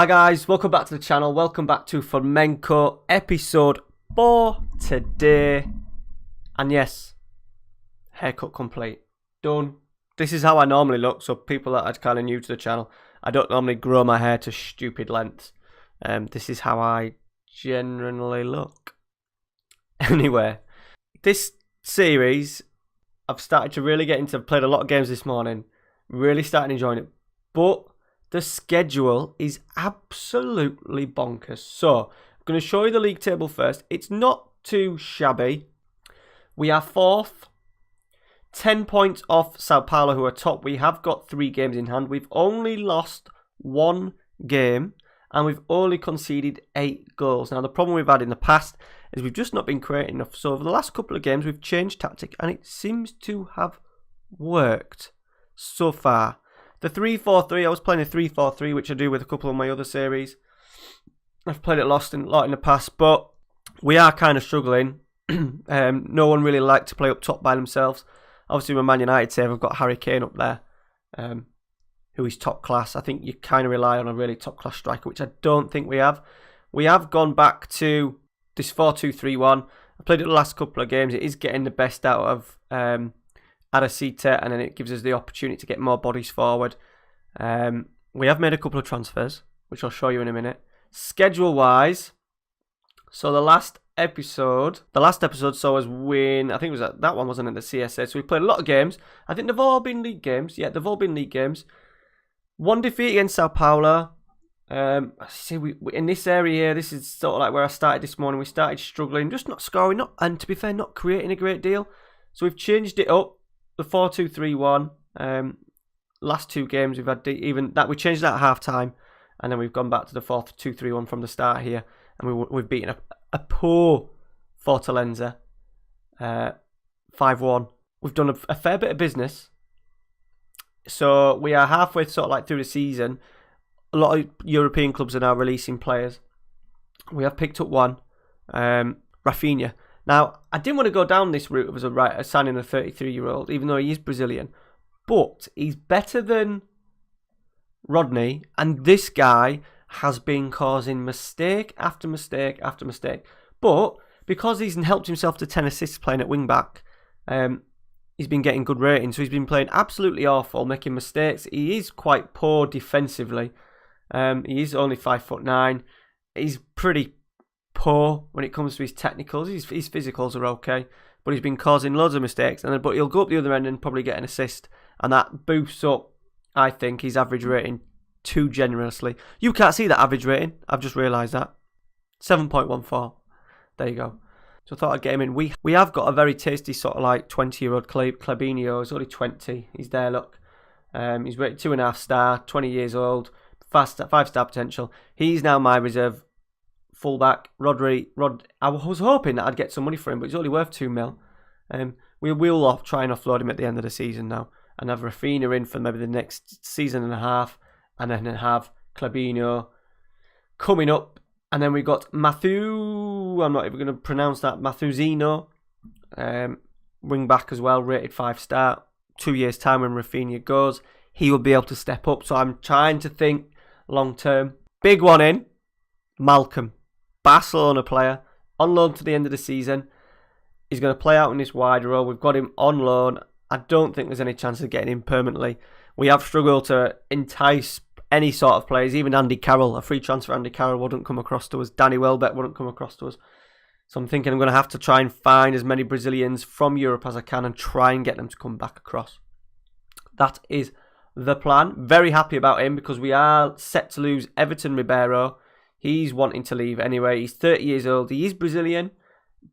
Hi guys, welcome back to the channel. Welcome back to Flamengo episode 4 today. And yes, haircut complete. Done. This is how I normally look, so people that are kind of new to the channel, I don't normally grow my hair to stupid lengths. This is how I generally look. Anyway, this series, I've started to really get into, played a lot of games this morning, really started enjoying it, but the schedule is absolutely bonkers. So, I'm going to show you the league table first. It's not too shabby. We are 4th, 10 points off Sao Paulo, who are top. We have got 3 games in hand. We've only lost 1 game, and we've only conceded 8 goals. Now, the problem we've had in the past is we've just not been creating enough. So, over the last couple of games, we've changed tactic, and it seems to have worked so far. The 3-4-3, I was playing a 3-4-3, which I do with a couple of my other series. I've played it a lot in the past, but we are kind of struggling. No one really liked to play up top by themselves. Obviously, with Man United save, I've got Harry Kane up there, who is top class. I think you kind of rely on a really top class striker, which I don't think we have. We have gone back to this 4-2-3-1. I played it the last couple of games. It is getting the best out of Aracita, and then it gives us the opportunity to get more bodies forward. We have made a couple of transfers, which I'll show you in a minute. Schedule-wise, so the last episode saw us win. I think it was that one, wasn't it, the CSA? So we played a lot of games. I think they've all been league games. Yeah, they've all been league games. 1 defeat against Sao Paulo. See, we in this area here, this is sort of like where I started this morning. We started struggling, just not scoring, and to be fair, not creating a great deal. So we've changed it up. The 4-2-3-1. Last 2 games we've had even that we changed that at half time, and then we've gone back to the 4-2-3-1 from the start here, and we've beaten a poor Fortaleza 5-1. We've done a fair bit of business, so we are halfway sort of like through the season. A lot of European clubs are now releasing players. We have picked up one, Rafinha. Now, I didn't want to go down this route of signing a 33-year-old, even though he is Brazilian. But he's better than Rodney, and this guy has been causing mistake after mistake after mistake. But because he's helped himself to 10 assists playing at wing-back, he's been getting good ratings. So he's been playing absolutely awful, making mistakes. He is quite poor defensively. He is only 5'9". He's pretty poor when it comes to his technicals. His physicals are okay, but he's been causing loads of mistakes. But he'll go up the other end and probably get an assist, and that boosts up, I think, his average rating too generously. You can't see that average rating. I've just realised that 7.14. There you go. So I thought I'd get him in. We have got a very tasty sort of like 20-year-old Clabinho. He's only 20. He's there. Look, he's rated 2.5 star, 20 years old, 5-star potential. He's now my reserve fullback. I was hoping that I'd get some money for him, but he's only worth 2 mil. We will try and offload him at the end of the season now, and have Rafinha in for maybe the next season and a half, and then have Clabinho coming up, and then we got Matthew. I'm not even going to pronounce that. Matthewzino, wing back as well, rated 5-star. 2 years time when Rafinha goes, he will be able to step up. So I'm trying to think long term. Big one in Malcolm. Barcelona player, on loan to the end of the season. He's going to play out in this wide role. We've got him on loan. I don't think there's any chance of getting him permanently. We have struggled to entice any sort of players. Even Andy Carroll, a free transfer Andy Carroll wouldn't come across to us. Danny Welbeck wouldn't come across to us. So I'm thinking I'm going to have to try and find as many Brazilians from Europe as I can and try and get them to come back across. That is the plan. Very happy about him because we are set to lose Everton Ribeiro. He's wanting to leave anyway. He's 30 years old. He is Brazilian,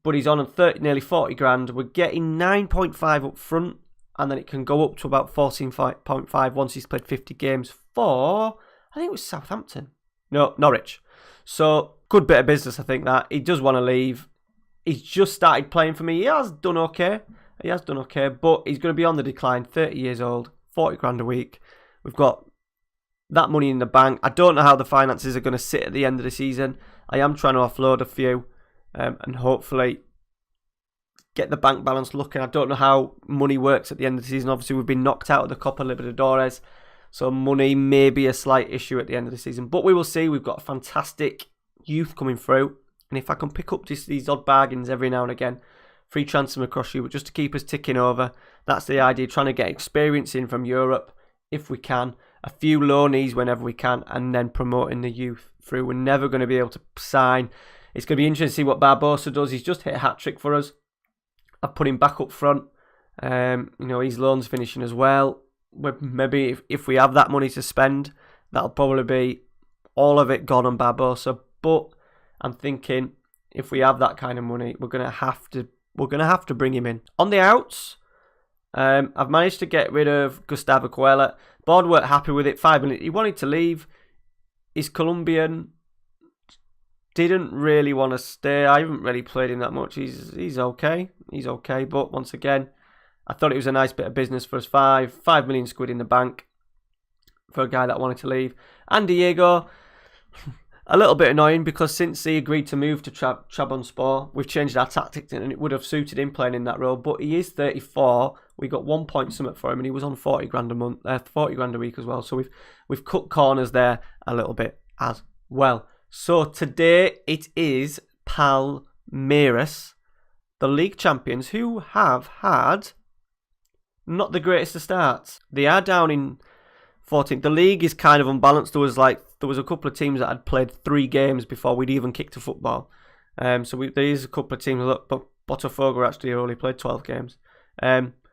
but he's on nearly 40 grand. We're getting 9.5 up front, and then it can go up to about 14.5 once he's played 50 games for, I think it was Southampton. No, Norwich. So, good bit of business, I think, that. He does want to leave. He's just started playing for me. He has done okay, but he's going to be on the decline. 30 years old, 40 grand a week. We've got that money in the bank. I don't know how the finances are going to sit at the end of the season. I am trying to offload a few and hopefully get the bank balance looking. I don't know how money works at the end of the season. Obviously, we've been knocked out of the Copa Libertadores. So money may be a slight issue at the end of the season. But we will see. We've got fantastic youth coming through. And if I can pick up these odd bargains every now and again, free transfer across Europe, just to keep us ticking over. That's the idea, trying to get experience in from Europe if we can. A few loanees whenever we can, and then promoting the youth through. We're never going to be able to sign. It's going to be interesting to see what Barbosa does. He's just hit a hat-trick for us. I've put him back up front. His loan's finishing as well. Maybe if we have that money to spend, that'll probably be all of it gone on Barbosa. But I'm thinking if we have that kind of money, we're gonna have to bring him in. On the outs, I've managed to get rid of Gustavo Coelho. Board weren't happy with it. 5 minutes. He wanted to leave. He's Colombian. Didn't really want to stay. I haven't really played him that much. He's okay. He's okay. But once again, I thought it was a nice bit of business for us. 5 million quid in the bank for a guy that wanted to leave. And Diego, a little bit annoying because since he agreed to move to Trabzonspor, we've changed our tactics and it would have suited him playing in that role. But he is 34. We got 1 point something for him, and he was on 40 grand a month, 40 grand a week as well. So we've cut corners there a little bit as well. So today it is Palmeiras, the league champions, who have had not the greatest of starts. They are down in 14th. The league is kind of unbalanced. There was a couple of teams that had played 3 games before we'd even kicked a football. There is a couple of teams. Look, but Botafogo actually only played 12 games.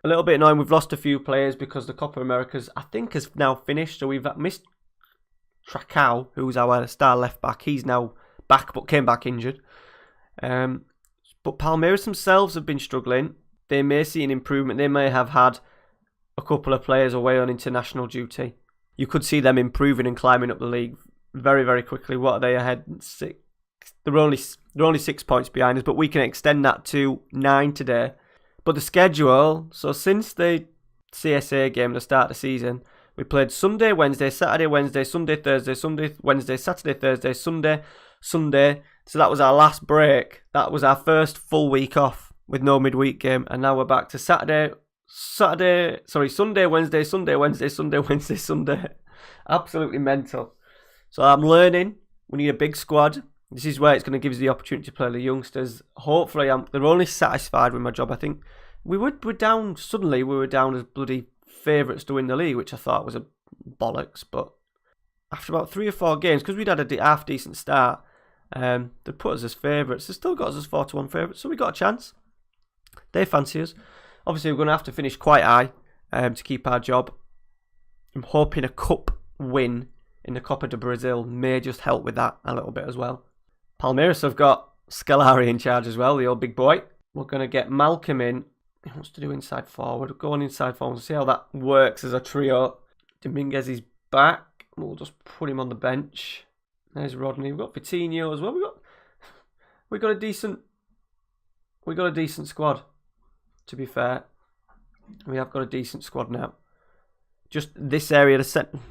A little bit annoying. We've lost a few players because the Copa Americas, I think, has now finished. So we've missed Tracao, who's our star left back. He's now back, but came back injured. But Palmeiras themselves have been struggling. They may see an improvement. They may have had a couple of players away on international duty. You could see them improving and climbing up the league very, very quickly. What are they ahead? 6. They're only 6 points behind us, but we can extend that to 9 today. But the schedule, so since the CSA game at the start of the season, we played Sunday, Wednesday, Saturday, Wednesday, Sunday, Thursday, Sunday, Wednesday, Saturday, Thursday, Sunday. So that was our last break. That was our first full week off with no midweek game. And now we're back to Sunday, Wednesday, Sunday, Wednesday, Sunday, Wednesday, Sunday. Absolutely mental. So I'm learning. We need a big squad. This is where it's going to give us the opportunity to play the youngsters. Hopefully, they're only satisfied with my job. I think we were down as bloody favourites to win the league, which I thought was a bollocks. But after about 3 or 4 games, because we'd had a half decent start, they put us as favourites. They still got us as 4-1 favourites, so we got a chance. They fancy us. Obviously, we're going to have to finish quite high to keep our job. I'm hoping a cup win in the Copa do Brasil may just help with that a little bit as well. Palmeiras have got Scolari in charge as well, the old big boy. We're going to get Malcolm in. He wants to do inside forward. Go on inside forward. We'll see how that works as a trio. Dominguez is back. We'll just put him on the bench. There's Rodney. We've got Vitinho as well. We got a decent squad. To be fair, we have got a decent squad now. Just this area,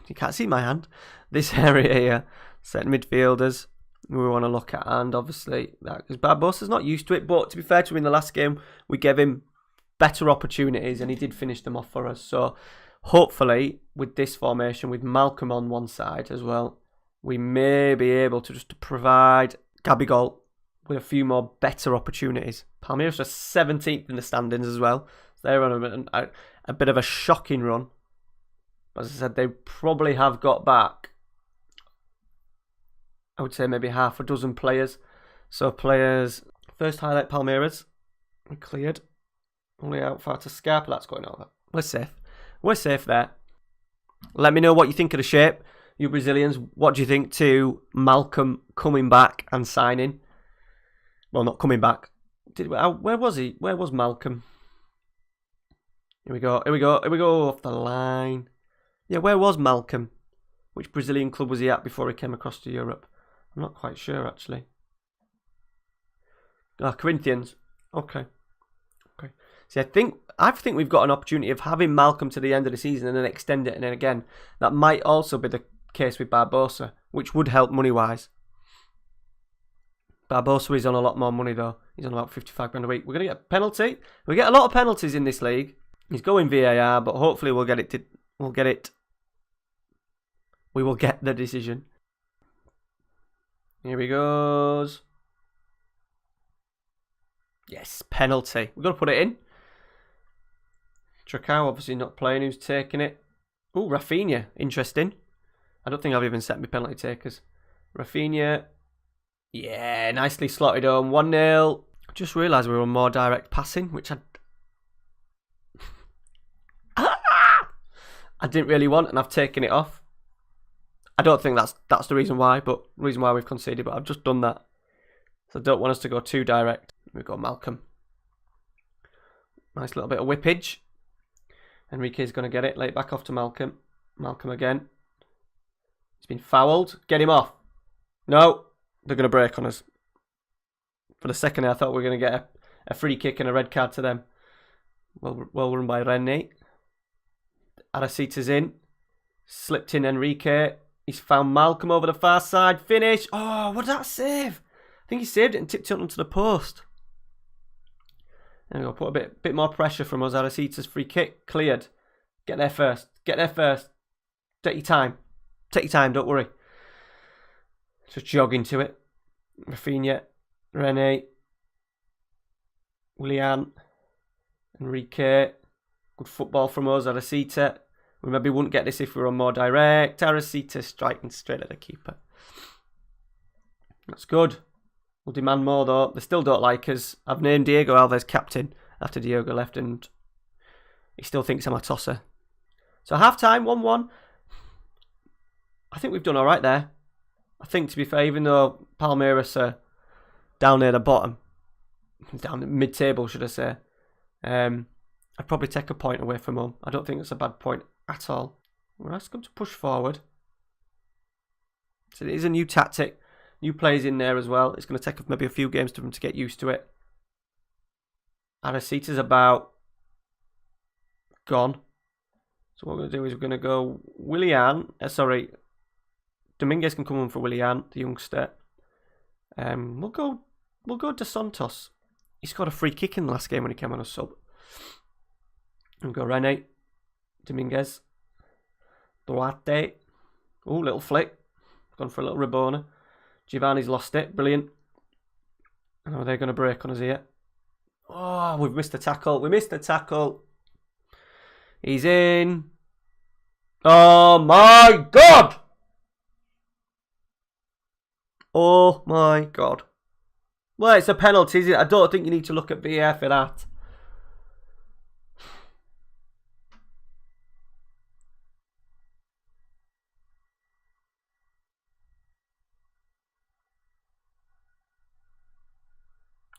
you can't see my hand. This area here, set midfielders we want to look at, and obviously that because Barbosa's not used to it. But to be fair to him, in the last game we gave him better opportunities, and he did finish them off for us. So hopefully, with this formation, with Malcolm on one side as well, we may be able to just provide Gabigol with a few more better opportunities. Palmeiras are 17th in the standings as well. So they're on a bit of a shocking run. As I said, they probably have got back, I would say maybe half a dozen players. So players, first highlight Palmeiras. We cleared. Only out far to Scarpa, that's going over. We're safe. We're safe there. Let me know what you think of the shape. You Brazilians, what do you think to Malcolm coming back and signing? Well, not coming back. Where was he? Where was Malcolm? Here we go off the line. Yeah, where was Malcolm? Which Brazilian club was he at before he came across to Europe? I'm not quite sure, actually. Corinthians. Okay. See, I think we've got an opportunity of having Malcolm to the end of the season and then extend it, and then again, that might also be the case with Barbosa, which would help money-wise. Barbosa is on a lot more money, though. He's on about 55 grand a week. We're going to get a penalty. We get a lot of penalties in this league. He's going VAR, but hopefully we'll get it we will get the decision. Here he goes. Yes, penalty. We've got to put it in. Tracao obviously not playing. Who's taking it? Oh, Rafinha. Interesting. I don't think I've even set my penalty takers. Rafinha. Yeah, nicely slotted home. 1-0. Just realised we were on more direct passing, which I didn't really want, and I've taken it off. I don't think that's the reason why, but the reason why we've conceded, but I've just done that. So I don't want us to go too direct. We've got Malcolm. Nice little bit of whippage. Enrique's going to get it. Lay it back off to Malcolm. Malcolm again. He's been fouled. Get him off. No. They're going to break on us. For the second, I thought we were going to get a free kick and a red card to them. Well run by René. Aracita's in. Slipped in Enrique. He's found Malcolm over the far side. Finish. Oh, what did that save? I think he saved it and tipped it onto the post. There we go. Put a bit more pressure from us. Aracita's free kick. Cleared. Get there first. Get there first. Take your time. Take your time. Don't worry. Just jog into it. Rafinha. René. Willian. Enrique. Good football from us. Aracita. We maybe wouldn't get this if we were more direct. Aracita striking straight at the keeper. That's good. We'll demand more though. They still don't like us. I've named Diego Alves captain after Diego left and he still thinks I'm a tosser. So half time, 1-1. I think we've done alright there. I think to be fair, even though Palmeiras are down near the bottom, down the mid-table should I say, I'd probably take a point away from home. I don't think it's a bad point at all. We're asking them to push forward. So it is a new tactic. New players in there as well. It's going to take maybe a few games for them to get used to it. Aracita's about gone. So what we're going to do is we're going to go Willian. Dominguez can come on for Willian, the youngster. We'll go De Santos. He scored a free kick in the last game when he came on a sub. And go René, Dominguez, Duarte. Oh, little flick. Gone for a little Rabona. Giovanni's lost it. Brilliant. Oh, they're going to break on us here. Oh, we've missed a tackle. We missed a tackle. He's in. Oh, my God. Oh, my God. Well, it's a penalty, isn't it? I don't think you need to look at VAR for that.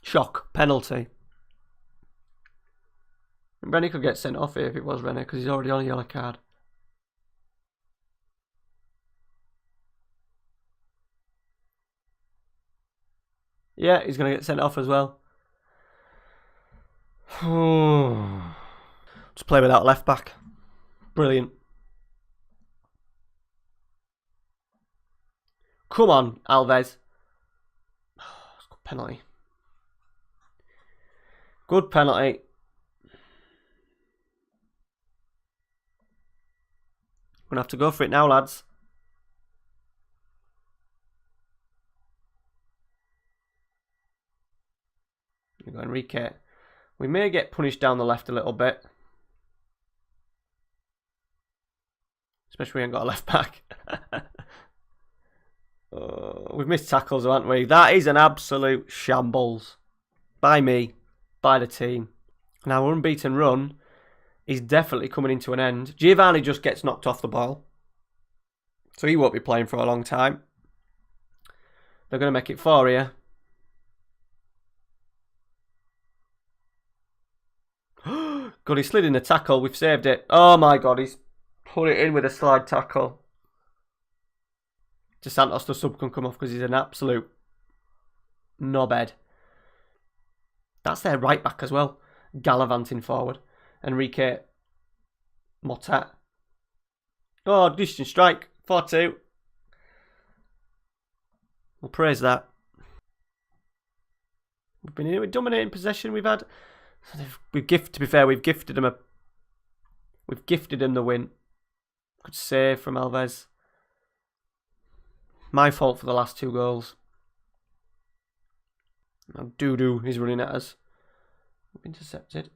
Shock. Penalty. Rennie could get sent off here if it was Rennie because he's already on a yellow card. Yeah, he's going to get sent off as well. Just play without left back. Brilliant. Come on, Alves. Good penalty. Good penalty. We're going to have to go for it now, lads. We go Enrique. We may get punished down the left a little bit. Especially we ain't got a left back. We've missed tackles, haven't we? That is an absolute shambles. By me. By the team. Now, our unbeaten run is definitely coming into an end. Giovanni just gets knocked off the ball. So he won't be playing for a long time. They're going to make it 4 here. God, he slid in the tackle. We've saved it. Oh my God, he's put it in with a slide tackle. De Santos, the sub can come off because he's an absolute knobhead. That's their right back as well. Gallivanting forward. Enrique. Motta. Oh, distance strike. 4-2. We'll praise that. We've been in with dominating possession. We've had. To be fair, we've gifted them the win. Good save from Alves. My fault for the last 2 goals. Now Doo is running at us. Intercepted.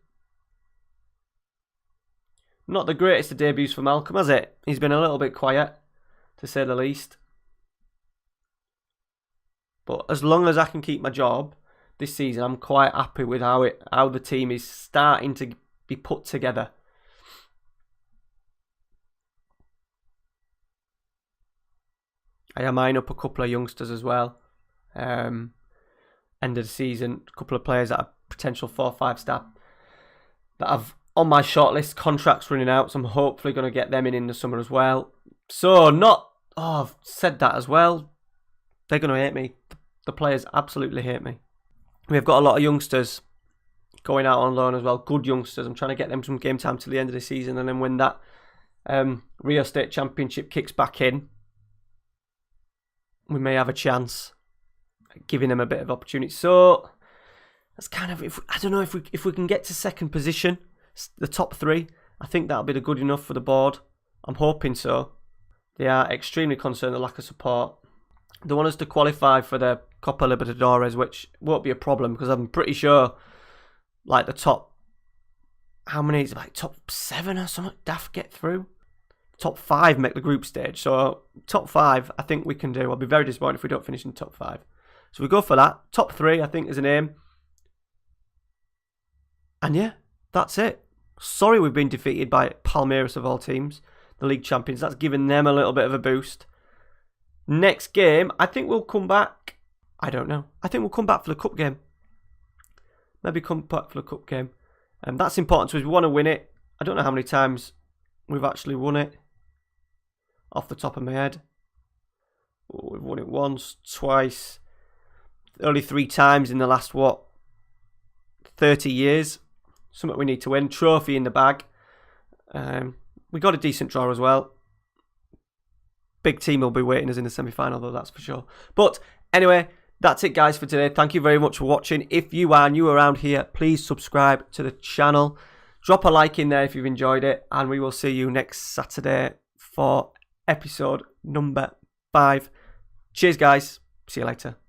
Not the greatest of debuts for Malcolm, has it? He's been a little bit quiet, to say the least. But as long as I can keep my job this season, I'm quite happy with how the team is starting to be put together. I am eyeing up a couple of youngsters as well. End of the season, a couple of players that are potential 4 or 5 star that I've on my shortlist. Contracts running out, so I'm hopefully going to get them in the summer as well. So I've said that as well. They're going to hate me. The players absolutely hate me. We've got a lot of youngsters going out on loan as well. Good youngsters. I'm trying to get them some game time till the end of the season, and then when that Rio State Championship kicks back in, we may have a chance at giving them a bit of opportunity. So that's kind of, I don't know if we can get to second position, the top 3. I think that'll be good enough for the board. I'm hoping so. They are extremely concerned the lack of support. They want us to qualify for the Copa Libertadores, which won't be a problem because I'm pretty sure, like the top, how many is it, like top 7 or something? Daft get through. Top 5 make the group stage. So top 5, I think we can do. I'll be very disappointed if we don't finish in top 5. So we go for that. Top 3, I think, is an aim. And yeah, that's it. Sorry we've been defeated by Palmeiras of all teams, the league champions. That's given them a little bit of a boost. Next game, I think we'll come back. I don't know. I think we'll come back for the cup game. Maybe come back for the cup game. And that's important to us. We want to win it. I don't know how many times we've actually won it off the top of my head. Oh, we've won it once, twice, only 3 times in the last, 30 years. Something we need to win. Trophy in the bag. We got a decent draw as well. Big team will be waiting us in the semi-final though, that's for sure. But anyway, that's it guys for today. Thank you very much for watching. If you are new around here, please subscribe to the channel. Drop a like in there if you've enjoyed it. And we will see you next Saturday for episode number 5. Cheers guys. See you later.